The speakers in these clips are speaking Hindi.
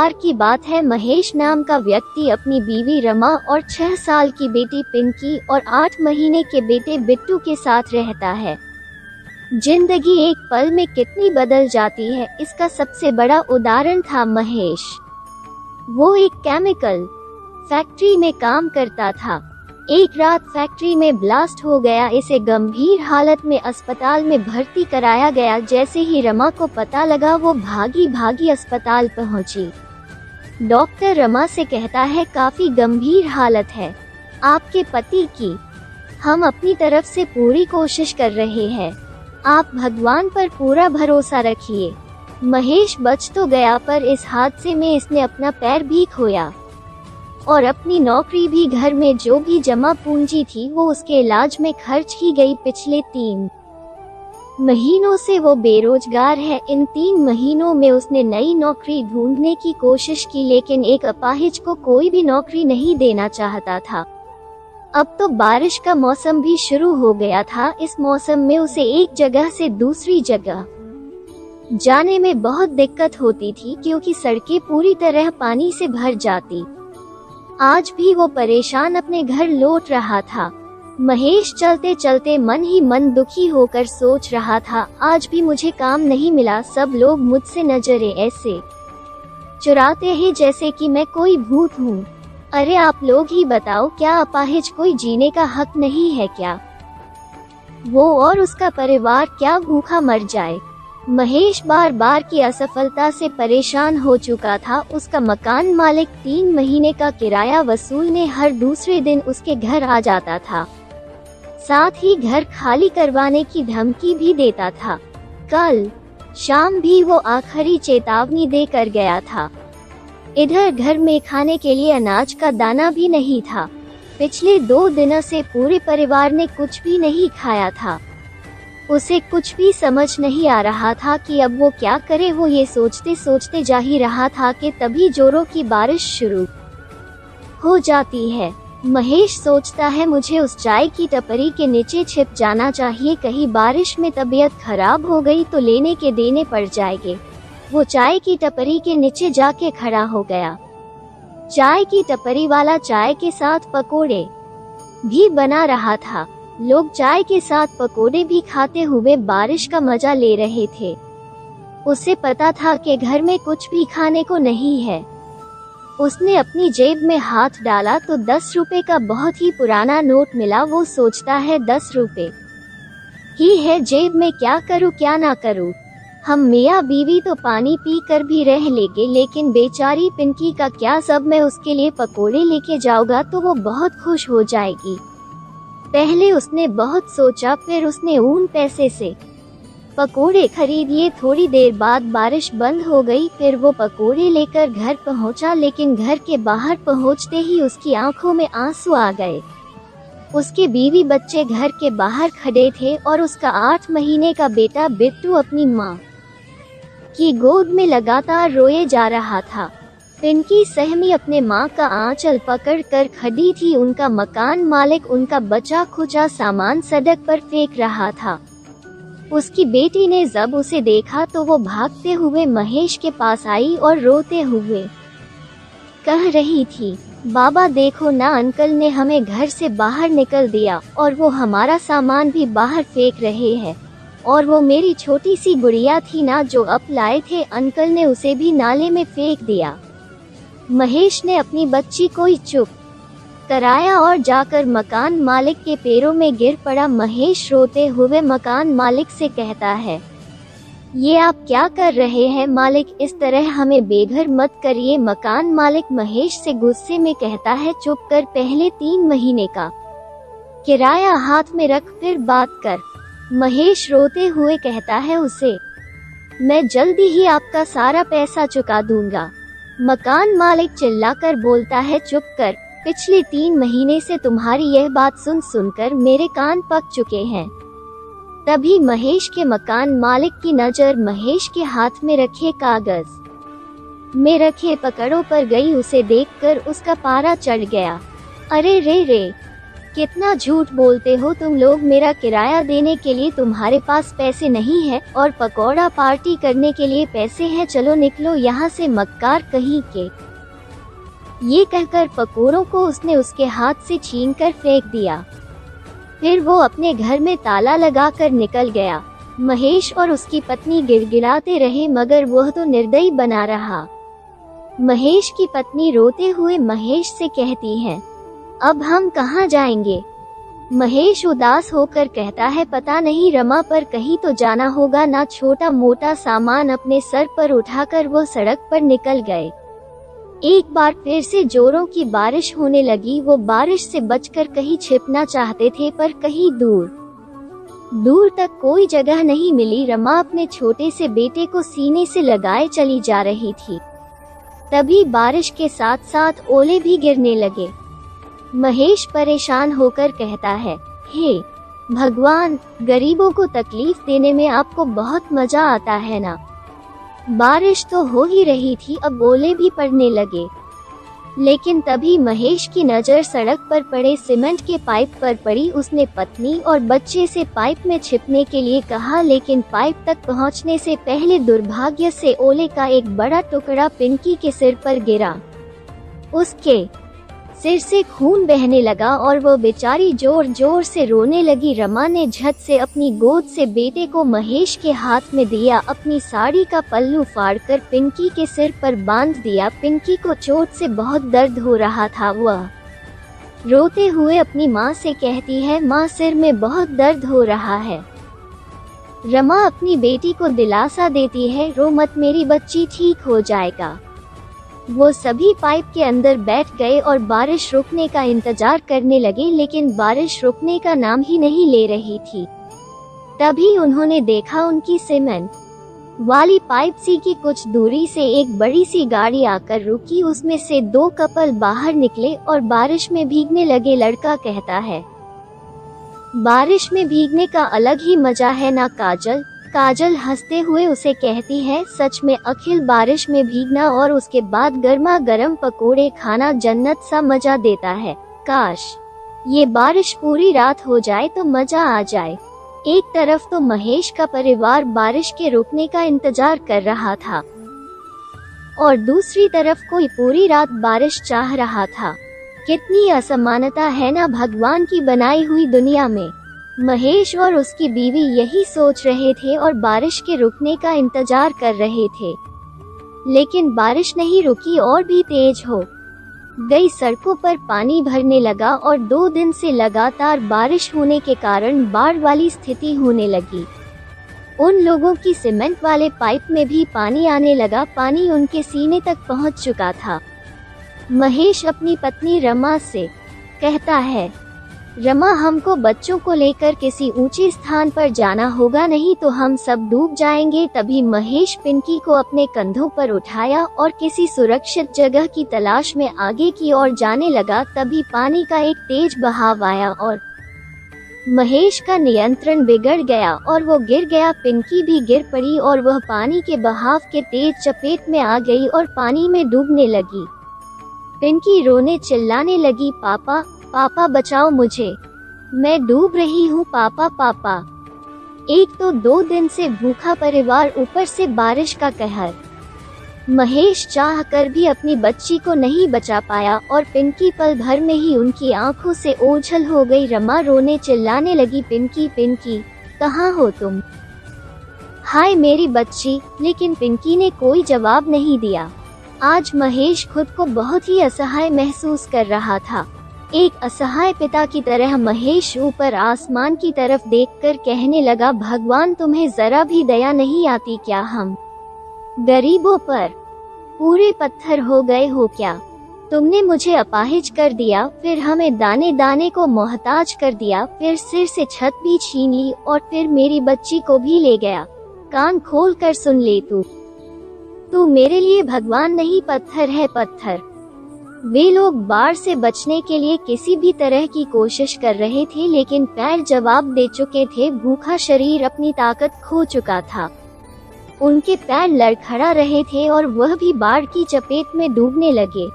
बार की बात है, महेश नाम का व्यक्ति अपनी बीवी रमा और 6 साल की बेटी पिंकी और 8 महीने के बेटे बिट्टू के साथ रहता है। जिंदगी एक पल में कितनी बदल जाती है, इसका सबसे बड़ा उदाहरण था महेश। वो एक केमिकल फैक्ट्री में काम करता था। एक रात फैक्ट्री में ब्लास्ट हो गया। इसे गंभीर हालत में अस्पताल में भर्ती कराया गया। जैसे ही रमा को पता लगा, वो भागी भागी अस्पताल पहुंची। डॉक्टर रमा से कहता है, काफी गंभीर हालत है आपके पति की। हम अपनी तरफ से पूरी कोशिश कर रहे हैं, आप भगवान पर पूरा भरोसा रखिए। महेश बच तो गया, पर इस हादसे में इसने अपना पैर भी खोया और अपनी नौकरी भी। घर में जो भी जमा पूंजी थी वो उसके इलाज में खर्च की गई। पिछले 3 महीनों से वो बेरोजगार है। इन 3 महीनों में उसने नई नौकरी ढूंढने की कोशिश की, लेकिन एक अपाहिज को कोई भी नौकरी नहीं देना चाहता था। अब तो बारिश का मौसम भी शुरू हो गया था। इस मौसम में उसे एक जगह से दूसरी जगह जाने में बहुत दिक्कत होती थी, क्योंकि सड़कें पूरी तरह पानी से भर जाती। आज भी वो परेशान अपने घर लौट रहा था। महेश चलते चलते मन ही मन दुखी होकर सोच रहा था, आज भी मुझे काम नहीं मिला। सब लोग मुझसे नजरें ऐसे चुराते हैं जैसे कि मैं कोई भूत हूँ। अरे आप लोग ही बताओ, क्या अपाहिज कोई जीने का हक नहीं है क्या? वो और उसका परिवार क्या भूखा मर जाए? महेश बार बार की असफलता से परेशान हो चुका था। उसका मकान मालिक 3 महीने का किराया वसूलने हर दूसरे दिन उसके घर आ जाता था, साथ ही घर खाली करवाने की धमकी भी देता था। कल शाम भी वो आखिरी चेतावनी देकर गया था। इधर घर में खाने के लिए अनाज का दाना भी नहीं था। पिछले 2 दिनों से पूरे परिवार ने कुछ भी नहीं खाया था। उसे कुछ भी समझ नहीं आ रहा था कि अब वो क्या करे। वो ये सोचते सोचते जा ही रहा था कि तभी जोरों की बारिश शुरू हो जाती है। महेश सोचता है, मुझे उस चाय की टपरी के नीचे छिप जाना चाहिए। कहीं बारिश में तबीयत खराब हो गई तो लेने के देने पड़ जाएंगे। वो चाय की टपरी के नीचे जाके खड़ा हो गया। चाय की टपरी वाला चाय के साथ पकोड़े भी बना रहा था। लोग चाय के साथ पकोड़े भी खाते हुए बारिश का मजा ले रहे थे। उसे पता था कि घर में कुछ भी खाने को नहीं है। उसने अपनी जेब में हाथ डाला तो 10 रुपए का बहुत ही पुराना नोट मिला। वो सोचता है, 10 रुपए ही है जेब में, क्या करूं क्या ना करूं। हम मियाँ बीवी तो पानी पी कर भी रह लेंगे, लेकिन बेचारी पिंकी का क्या? सब मैं उसके लिए पकोड़े लेके जाऊंगा तो वो बहुत खुश हो जाएगी। पहले उसने बहुत सोचा, फिर उसने उन पैसे से पकोड़े खरीदिए। थोड़ी देर बाद बारिश बंद हो गई। फिर वो पकोड़े लेकर घर पहुंचा, लेकिन घर के बाहर पहुंचते ही उसकी आंखों में आंसू आ गए। उसके बीवी बच्चे घर के बाहर खड़े थे और उसका 8 महीने का बेटा बिट्टू अपनी माँ की गोद में लगातार रोए जा रहा था। पिंकी सहमी अपने माँ का आंचल पकड़ कर खड़ी थी। उनका मकान मालिक उनका बचा खुचा सामान सड़क पर फेंक रहा था। उसकी बेटी ने जब उसे देखा तो वो भागते हुए महेश के पास आई और रोते हुए कह रही थी, बाबा देखो ना, अंकल ने हमें घर से बाहर निकल दिया और वो हमारा सामान भी बाहर फेंक रहे हैं। और वो मेरी छोटी सी गुड़िया थी ना जो अब लाए थे, अंकल ने उसे भी नाले में फेंक दिया। महेश ने अपनी बच्ची को ही चुप कराया और जाकर मकान मालिक के पैरों में गिर पड़ा। महेश रोते हुए मकान मालिक से कहता है, ये आप क्या कर रहे हैं मालिक, इस तरह हमें बेघर मत करिए। मकान मालिक महेश से गुस्से में कहता है, चुप कर, पहले 3 महीने का किराया हाथ में रख फिर बात कर। महेश रोते हुए कहता है उसे, मैं जल्दी ही आपका सारा पैसा चुका दूंगा। मकान मालिक चिल्लाकर बोलता है, चुप कर, पिछले 3 महीने से तुम्हारी यह बात सुन सुनकर मेरे कान पक चुके हैं। तभी महेश के मकान मालिक की नजर महेश के हाथ में रखे कागज में रखे पकड़ों पर गई। उसे देखकर उसका पारा चढ़ गया। अरे रे रे, कितना झूठ बोलते हो तुम लोग, मेरा किराया देने के लिए तुम्हारे पास पैसे नहीं है और पकौड़ा पार्टी करने के लिए पैसे हैं, चलो निकलो यहाँ से मक्कार कहीं के। ये कहकर पकोड़ों को उसने उसके हाथ से छीनकर फेंक दिया। फिर वो अपने घर में ताला लगाकर निकल गया। महेश और उसकी पत्नी गिड़गिड़ाते रहे मगर वह तो निर्दयी बना रहा। महेश की पत्नी रोते हुए महेश से कहती है, अब हम कहाँ जाएंगे? महेश उदास होकर कहता है, पता नहीं रमा, पर कहीं तो जाना होगा ना। छोटा मोटा सामान अपने सर पर उठाकर वो सड़क पर निकल गए। एक बार फिर से जोरों की बारिश होने लगी। वो बारिश से बचकर कहीं छिपना चाहते थे पर कहीं दूर दूर तक कोई जगह नहीं मिली। रमा अपने छोटे से बेटे को सीने से लगाए चली जा रही थी। तभी बारिश के साथ साथ ओले भी गिरने लगे। महेश परेशान होकर कहता है, हे भगवान, गरीबों को तकलीफ देने में आपको बहुत मजा आता है ना। बारिश तो हो ही रही थी, अब ओले भी पड़ने लगे। लेकिन तभी महेश की नज़र सड़क पर पड़े सीमेंट के पाइप पर पड़ी। उसने पत्नी और बच्चे से पाइप में छिपने के लिए कहा, लेकिन पाइप तक पहुंचने से पहले दुर्भाग्य से ओले का एक बड़ा टुकड़ा पिंकी के सिर पर गिरा। उसके सिर से खून बहने लगा और वो बेचारी जोर जोर से रोने लगी। रमा ने झट से अपनी गोद से बेटे को महेश के हाथ में दिया। अपनी साड़ी का पल्लू फाड़कर पिंकी के सिर पर बांध दिया। पिंकी को चोट से बहुत दर्द हो रहा था। वह रोते हुए अपनी माँ से कहती है, माँ, सिर में बहुत दर्द हो रहा है। रमा अपनी बेटी को दिलासा देती है, रो मत मेरी बच्ची, ठीक हो जाएगा। वो सभी पाइप के अंदर बैठ गए और बारिश रुकने का इंतजार करने लगे, लेकिन बारिश रुकने का नाम ही नहीं ले रही थी। तभी उन्होंने देखा उनकी सीमेंट वाली पाइप सी की कुछ दूरी से एक बड़ी सी गाड़ी आकर रुकी। उसमें से दो कपल बाहर निकले और बारिश में भीगने लगे। लड़का कहता है, बारिश में भीगने का अलग ही मजा है ना काजल। काजल हंसते हुए उसे कहती है, सच में अखिल, बारिश में भीगना और उसके बाद गर्मा गर्म पकोड़े खाना जन्नत सा मजा देता है। काश ये बारिश पूरी रात हो जाए तो मजा आ जाए। एक तरफ तो महेश का परिवार बारिश के रुकने का इंतजार कर रहा था और दूसरी तरफ कोई पूरी रात बारिश चाह रहा था। कितनी असमानता है ना भगवान की बनाई हुई दुनिया में। महेश और उसकी बीवी यही सोच रहे थे और बारिश के रुकने का इंतजार कर रहे थे, लेकिन बारिश नहीं रुकी और भी तेज हो गई। सड़कों पर पानी भरने लगा और 2 दिन से लगातार बारिश होने के कारण बाढ़ वाली स्थिति होने लगी। उन लोगों की सीमेंट वाले पाइप में भी पानी आने लगा। पानी उनके सीने तक पहुंच चुका था। महेश अपनी पत्नी रमा से कहता है, रमा, हमको बच्चों को लेकर किसी ऊंचे स्थान पर जाना होगा, नहीं तो हम सब डूब जाएंगे। तभी महेश पिंकी को अपने कंधों पर उठाया और किसी सुरक्षित जगह की तलाश में आगे की ओर जाने लगा। तभी पानी का एक तेज बहाव आया और महेश का नियंत्रण बिगड़ गया और वो गिर गया। पिंकी भी गिर पड़ी और वह पानी के बहाव के तेज चपेट में आ गई और पानी में डूबने लगी। पिंकी रोने चिल्लाने लगी, पापा, पापा बचाओ मुझे, मैं डूब रही हूँ, पापा, पापा। एक तो 2 दिन से भूखा परिवार, ऊपर से बारिश का कहर। महेश चाह कर भी अपनी बच्ची को नहीं बचा पाया और पिंकी पल भर में ही उनकी आंखों से ओझल हो गई। रमा रोने चिल्लाने लगी, पिंकी, पिंकी, कहाँ हो तुम? हाय मेरी बच्ची। लेकिन पिंकी ने कोई जवाब नहीं दिया। आज महेश खुद को बहुत ही असहाय महसूस कर रहा था। एक असहाय पिता की तरह महेश ऊपर आसमान की तरफ देखकर कहने लगा, भगवान, तुम्हें जरा भी दया नहीं आती क्या? हम गरीबों पर पूरे पत्थर हो गए हो क्या? तुमने मुझे अपाहिज कर दिया, फिर हमें दाने दाने को मोहताज कर दिया, फिर सिर से छत भी छीन ली और फिर मेरी बच्ची को भी ले गया। कान खोल कर सुन ले, तू मेरे लिए भगवान नहीं, पत्थर है, पत्थर। वे लोग बाढ़ से बचने के लिए किसी भी तरह की कोशिश कर रहे थे, लेकिन पैर जवाब दे चुके थे। भूखा शरीर अपनी ताकत खो चुका था। उनके पैर लड़खड़ा रहे थे और वह भी बाढ़ की चपेट में डूबने लगे।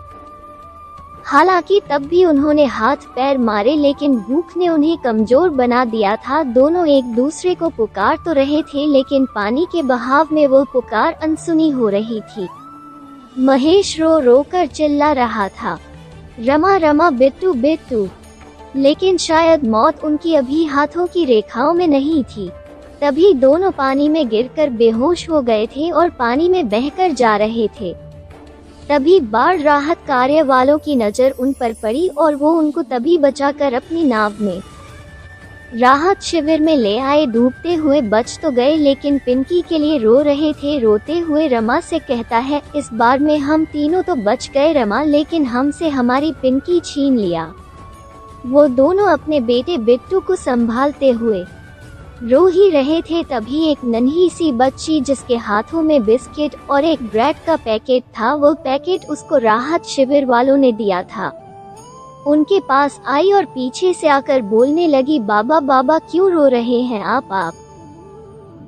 हालांकि तब भी उन्होंने हाथ पैर मारे, लेकिन भूख ने उन्हें कमजोर बना दिया था। दोनों एक दूसरे को पुकार तो रहे थे, लेकिन पानी के बहाव में वो पुकार अनसुनी हो रही थी। महेश रो रो कर चिल्ला रहा था, रमा रमा बिट्टू बिट्टू, लेकिन शायद मौत उनकी अभी हाथों की रेखाओं में नहीं थी। तभी दोनों पानी में गिरकर बेहोश हो गए थे और पानी में बहकर जा रहे थे। तभी बाढ़ राहत कार्य वालों की नज़र उन पर पड़ी और वो उनको तभी बचाकर अपनी नाव में राहत शिविर में ले आए। डूबते हुए बच तो गए, लेकिन पिंकी के लिए रो रहे थे। रोते हुए रमा से कहता है, इस बार में हम तीनों तो बच गए रमा, लेकिन हमसे हमारी पिंकी छीन लिया। वो दोनों अपने बेटे बिट्टू को संभालते हुए रो ही रहे थे। तभी एक नन्ही सी बच्ची जिसके हाथों में बिस्किट और एक ब्रेड का पैकेट था, वो पैकेट उसको राहत शिविर वालों ने दिया था, उनके पास आई और पीछे से आकर बोलने लगी, बाबा बाबा क्यों रो रहे हैं आप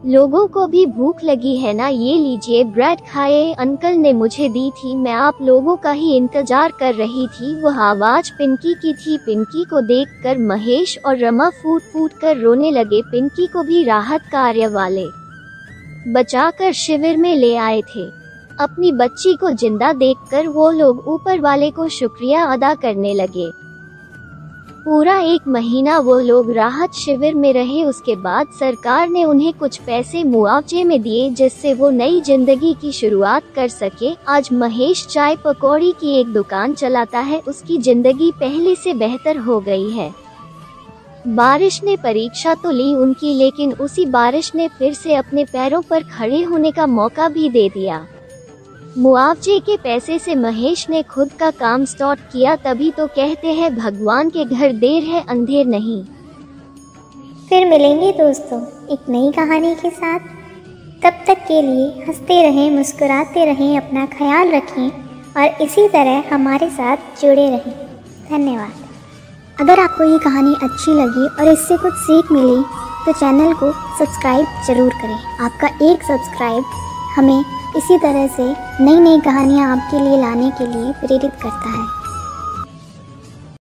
लोगों को भी भूख लगी है ना, ये लीजिए ब्रेड खाए, अंकल ने मुझे दी थी, मैं आप लोगों का ही इंतजार कर रही थी। वह आवाज पिंकी की थी। पिंकी को देखकर महेश और रमा फूट फूट कर रोने लगे। पिंकी को भी राहत कार्य वाले बचाकर शिविर में ले आए थे। अपनी बच्ची को जिंदा देखकर वो लोग ऊपर वाले को शुक्रिया अदा करने लगे। पूरा 1 महीना वो लोग राहत शिविर में रहे। उसके बाद सरकार ने उन्हें कुछ पैसे मुआवजे में दिए, जिससे वो नई जिंदगी की शुरुआत कर सके। आज महेश चाय पकौड़ी की एक दुकान चलाता है। उसकी जिंदगी पहले से बेहतर हो गई है। बारिश ने परीक्षा तो ली उनकी, लेकिन उसी बारिश ने फिर से अपने पैरों पर खड़े होने का मौका भी दे दिया। मुआवजे के पैसे से महेश ने खुद का काम स्टार्ट किया। तभी तो कहते हैं भगवान के घर देर है अंधेर नहीं। फिर मिलेंगे दोस्तों एक नई कहानी के साथ। तब तक के लिए हंसते रहें, मुस्कुराते रहें, अपना ख्याल रखें और इसी तरह हमारे साथ जुड़े रहें। धन्यवाद। अगर आपको ये कहानी अच्छी लगी और इससे कुछ सीख मिली तो चैनल को सब्सक्राइब ज़रूर करें। आपका एक सब्सक्राइब हमें इसी तरह से नई नई कहानियाँ आपके लिए लाने के लिए प्रेरित करता है।